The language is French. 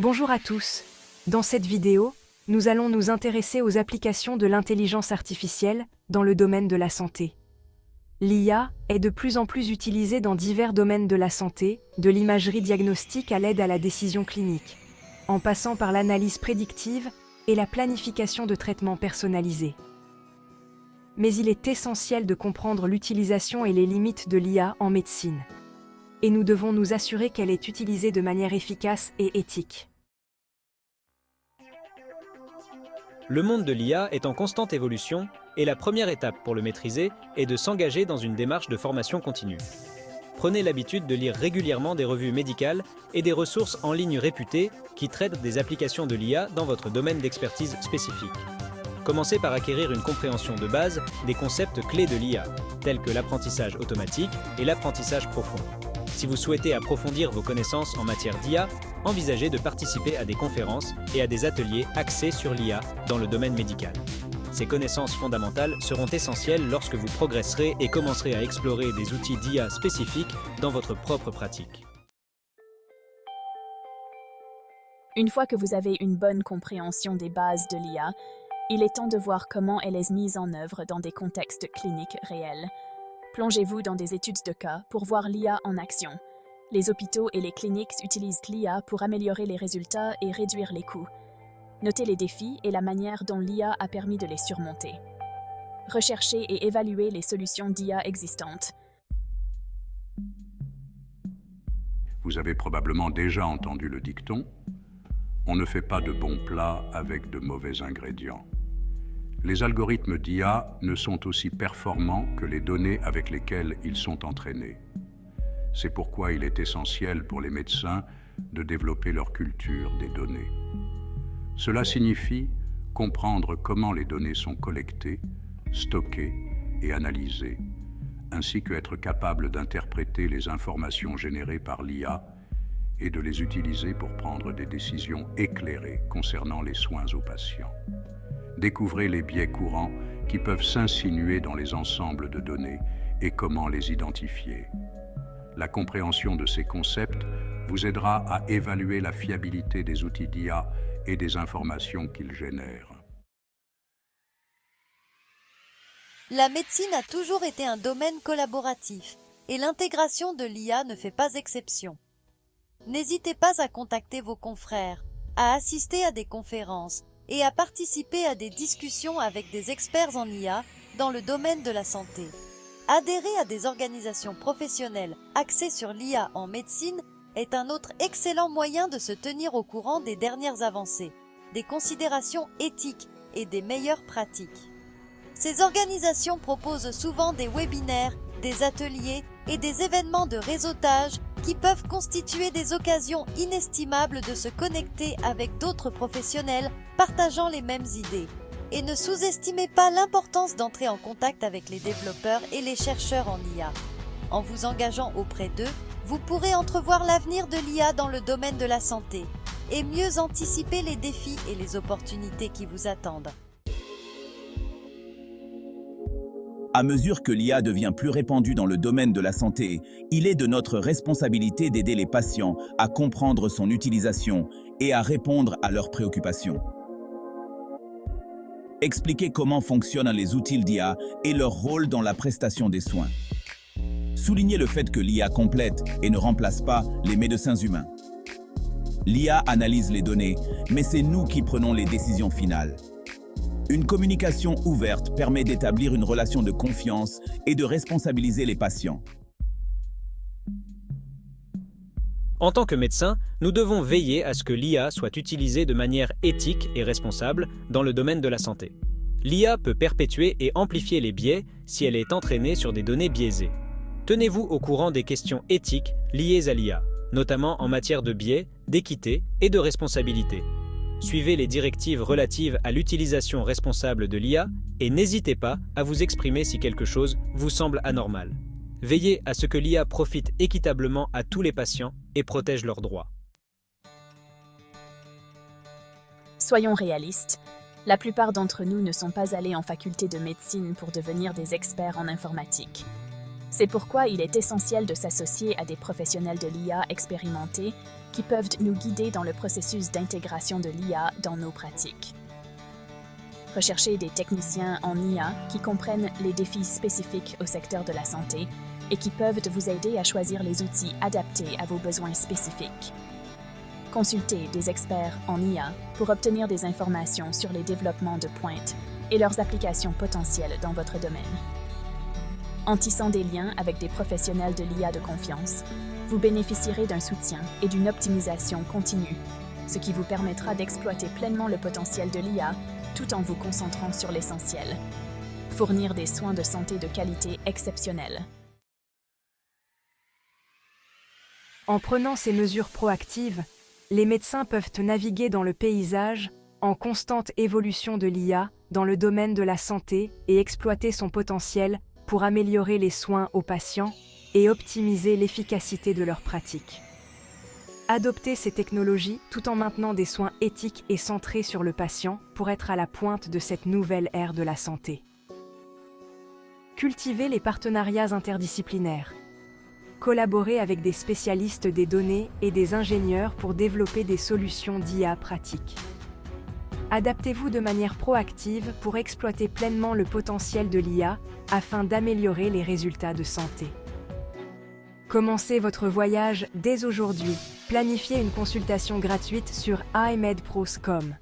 Bonjour à tous. Dans cette vidéo, nous allons nous intéresser aux applications de l'intelligence artificielle dans le domaine de la santé. L'IA est de plus en plus utilisée dans divers domaines de la santé, de l'imagerie diagnostique à l'aide à la décision clinique, en passant par l'analyse prédictive et la planification de traitements personnalisés. Mais il est essentiel de comprendre l'utilisation et les limites de l'IA en médecine. Et nous devons nous assurer qu'elle est utilisée de manière efficace et éthique. Le monde de l'IA est en constante évolution et la première étape pour le maîtriser est de s'engager dans une démarche de formation continue. Prenez l'habitude de lire régulièrement des revues médicales et des ressources en ligne réputées qui traitent des applications de l'IA dans votre domaine d'expertise spécifique. Commencez par acquérir une compréhension de base des concepts clés de l'IA, tels que l'apprentissage automatique et l'apprentissage profond. Si vous souhaitez approfondir vos connaissances en matière d'IA, envisagez de participer à des conférences et à des ateliers axés sur l'IA dans le domaine médical. Ces connaissances fondamentales seront essentielles lorsque vous progresserez et commencerez à explorer des outils d'IA spécifiques dans votre propre pratique. Une fois que vous avez une bonne compréhension des bases de l'IA, il est temps de voir comment elle est mise en œuvre dans des contextes cliniques réels. Plongez-vous dans des études de cas pour voir l'IA en action. Les hôpitaux et les cliniques utilisent l'IA pour améliorer les résultats et réduire les coûts. Notez les défis et la manière dont l'IA a permis de les surmonter. Recherchez et évaluez les solutions d'IA existantes. Vous avez probablement déjà entendu le dicton « On ne fait pas de bons plats avec de mauvais ingrédients ». Les algorithmes d'IA ne sont aussi performants que les données avec lesquelles ils sont entraînés. C'est pourquoi il est essentiel pour les médecins de développer leur culture des données. Cela signifie comprendre comment les données sont collectées, stockées et analysées, ainsi qu'être capable d'interpréter les informations générées par l'IA et de les utiliser pour prendre des décisions éclairées concernant les soins aux patients. Découvrez les biais courants qui peuvent s'insinuer dans les ensembles de données et comment les identifier. La compréhension de ces concepts vous aidera à évaluer la fiabilité des outils d'IA et des informations qu'ils génèrent. La médecine a toujours été un domaine collaboratif et l'intégration de l'IA ne fait pas exception. N'hésitez pas à contacter vos confrères, à assister à des conférences et à participer à des discussions avec des experts en IA dans le domaine de la santé. Adhérer à des organisations professionnelles axées sur l'IA en médecine est un autre excellent moyen de se tenir au courant des dernières avancées, des considérations éthiques et des meilleures pratiques. Ces organisations proposent souvent des webinaires, des ateliers et des événements de réseautage qui peuvent constituer des occasions inestimables de se connecter avec d'autres professionnels partageant les mêmes idées. Et ne sous-estimez pas l'importance d'entrer en contact avec les développeurs et les chercheurs en IA. En vous engageant auprès d'eux, vous pourrez entrevoir l'avenir de l'IA dans le domaine de la santé et mieux anticiper les défis et les opportunités qui vous attendent. À mesure que l'IA devient plus répandue dans le domaine de la santé, il est de notre responsabilité d'aider les patients à comprendre son utilisation et à répondre à leurs préoccupations. Expliquez comment fonctionnent les outils d'IA et leur rôle dans la prestation des soins. Soulignez le fait que l'IA complète et ne remplace pas les médecins humains. L'IA analyse les données, mais c'est nous qui prenons les décisions finales. Une communication ouverte permet d'établir une relation de confiance et de responsabiliser les patients. En tant que médecin, nous devons veiller à ce que l'IA soit utilisée de manière éthique et responsable dans le domaine de la santé. L'IA peut perpétuer et amplifier les biais si elle est entraînée sur des données biaisées. Tenez-vous au courant des questions éthiques liées à l'IA, notamment en matière de biais, d'équité et de responsabilité. Suivez les directives relatives à l'utilisation responsable de l'IA et n'hésitez pas à vous exprimer si quelque chose vous semble anormal. Veillez à ce que l'IA profite équitablement à tous les patients et protège leurs droits. Soyons réalistes. La plupart d'entre nous ne sont pas allés en faculté de médecine pour devenir des experts en informatique. C'est pourquoi il est essentiel de s'associer à des professionnels de l'IA expérimentés qui peuvent nous guider dans le processus d'intégration de l'IA dans nos pratiques. Recherchez des techniciens en IA qui comprennent les défis spécifiques au secteur de la santé et qui peuvent vous aider à choisir les outils adaptés à vos besoins spécifiques. Consultez des experts en IA pour obtenir des informations sur les développements de pointe et leurs applications potentielles dans votre domaine. En tissant des liens avec des professionnels de l'IA de confiance, vous bénéficierez d'un soutien et d'une optimisation continue, ce qui vous permettra d'exploiter pleinement le potentiel de l'IA tout en vous concentrant sur l'essentiel. Fournir des soins de santé de qualité exceptionnelle. En prenant ces mesures proactives, les médecins peuvent naviguer dans le paysage, en constante évolution de l'IA, dans le domaine de la santé et exploiter son potentiel pour améliorer les soins aux patients et optimiser l'efficacité de leurs pratiques. Adoptez ces technologies tout en maintenant des soins éthiques et centrés sur le patient pour être à la pointe de cette nouvelle ère de la santé. Cultivez les partenariats interdisciplinaires. Collaborez avec des spécialistes des données et des ingénieurs pour développer des solutions d'IA pratiques. Adaptez-vous de manière proactive pour exploiter pleinement le potentiel de l'IA afin d'améliorer les résultats de santé. Commencez votre voyage dès aujourd'hui. Planifiez une consultation gratuite sur imedpros.com.